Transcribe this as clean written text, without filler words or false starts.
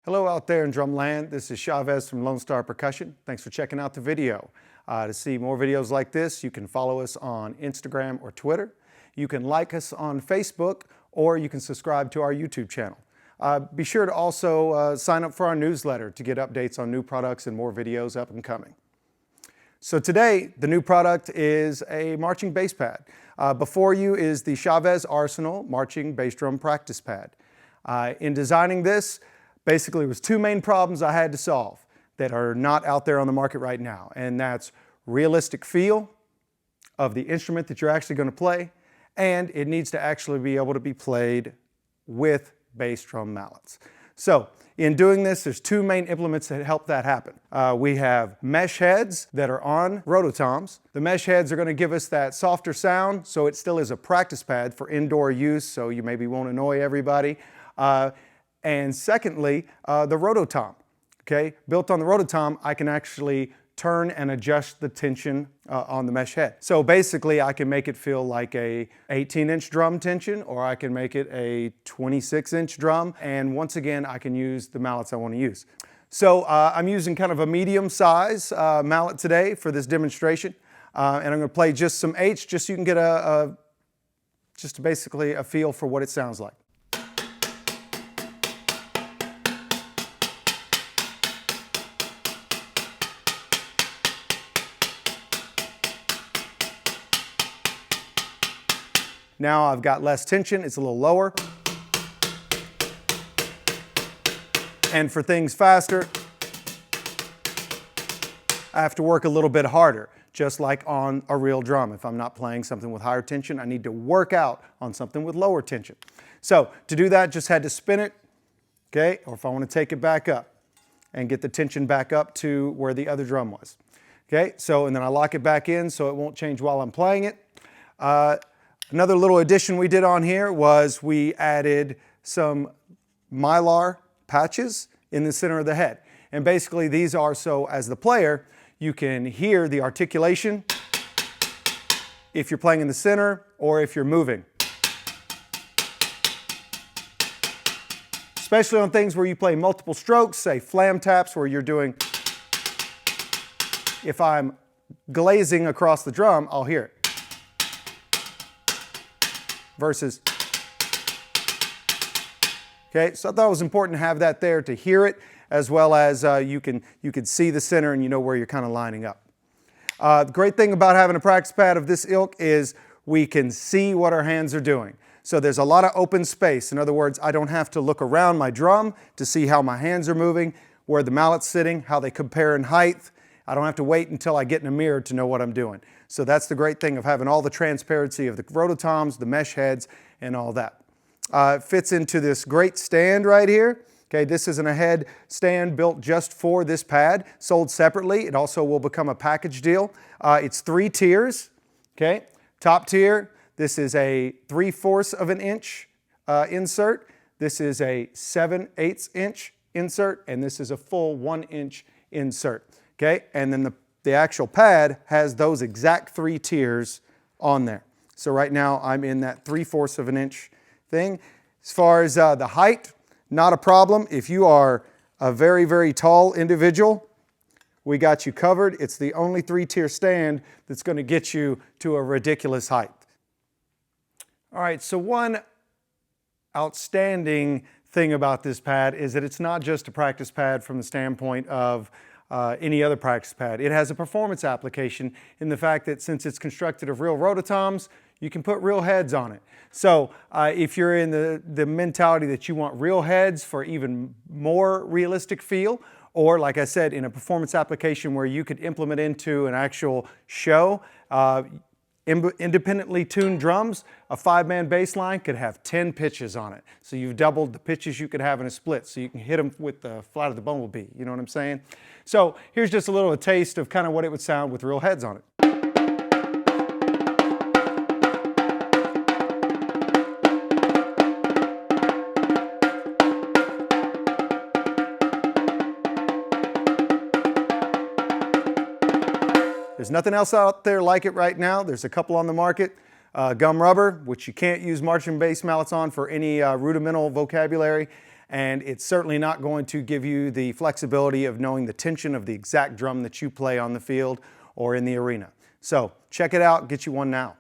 Hello out there in drumland. This is Chavez from Lone Star Percussion. Thanks for checking out the video. To see more videos like this, you can follow us on Instagram or Twitter. You can like us on Facebook, or you can subscribe to our YouTube channel. Be sure to also sign up for our newsletter to get updates on new products and more videos up and coming. So today, the new product is a marching bass pad. Before you is the Chavez Arsenal Marching Bass Drum Practice Pad. In designing this, basically, it was two main problems I had to solve that are not out there on the market right now, and that's realistic feel of the instrument that you're actually going to play, and it needs to actually be able to be played with bass drum mallets. So, in doing this, there's two main implements that help that happen. We have mesh heads that are on rototoms. The mesh heads are going to give us that softer sound, so it still is a practice pad for indoor use, so you maybe won't annoy everybody. And secondly, the rototom. Okay? Built on the rototom, I can actually turn and adjust the tension on the mesh head. So basically, I can make it feel like a 18-inch drum tension, or I can make it a 26-inch drum. And once again, I can use the mallets I want to use. So I'm using kind of a medium-size mallet today for this demonstration. And I'm going to play just some H, just so you can get just basically a feel for what it sounds like. Now I've got less tension, it's a little lower. And for things faster, I have to work a little bit harder, just like on a real drum. If I'm not playing something with higher tension, I need to work out on something with lower tension. So to do that, just had to spin it, okay? Or if I want to take it back up and get the tension back up to where the other drum was. Okay, so and then I lock it back in so it won't change while I'm playing it. Another little addition we did on here was we added some mylar patches in the center of the head. And basically these are so as the player, you can hear the articulation if you're playing in the center or if you're moving. Especially on things where you play multiple strokes, say flam taps where you're doing, if I'm glazing across the drum, I'll hear it. Versus, okay, so I thought it was important to have that there to hear it, as well as you can see the center and you know where you're kind of lining up. The great thing about having a practice pad of this ilk is we can see what our hands are doing. So there's a lot of open space. In other words, I don't have to look around my drum to see how my hands are moving, where the mallet's sitting, how they compare in height. I don't have to wait until I get in a mirror to know what I'm doing. So that's the great thing of having all the transparency of the rototoms, the mesh heads, and all that. It fits into this great stand right here. Okay, this isn't a head stand built just for this pad, sold separately. It also will become a package deal. It's 3 tiers. Okay, top tier, this is a 3/4 of an inch insert. This is a 7/8 inch insert, and this is a full 1 inch insert. Okay, and then the actual pad has those exact 3 tiers on there. So right now I'm in that 3/4 of an inch thing. As far as the height, not a problem. If you are a very, very tall individual, we got you covered. It's the only 3-tier stand that's going to get you to a ridiculous height. All right, so one outstanding thing about this pad is that it's not just a practice pad from the standpoint of any other practice pad. It has a performance application in the fact that since it's constructed of real rototoms, you can put real heads on it. So if you're in the mentality that you want real heads for even more realistic feel, or like I said, in a performance application where you could implement into an actual show, independently tuned drums, a 5-man bass line could have 10 pitches on it. So you've doubled the pitches you could have in a split, so you can hit them with the flat of the bumblebee, you know what I'm saying? So here's just a little taste of kind of what it would sound with real heads on it. There's nothing else out there like it right now. There's a couple on the market. Gum rubber, which you can't use marching bass mallets on for any rudimental vocabulary. and it's certainly not going to give you the flexibility of knowing the tension of the exact drum that you play on the field or in the arena. So check it out, get you one now.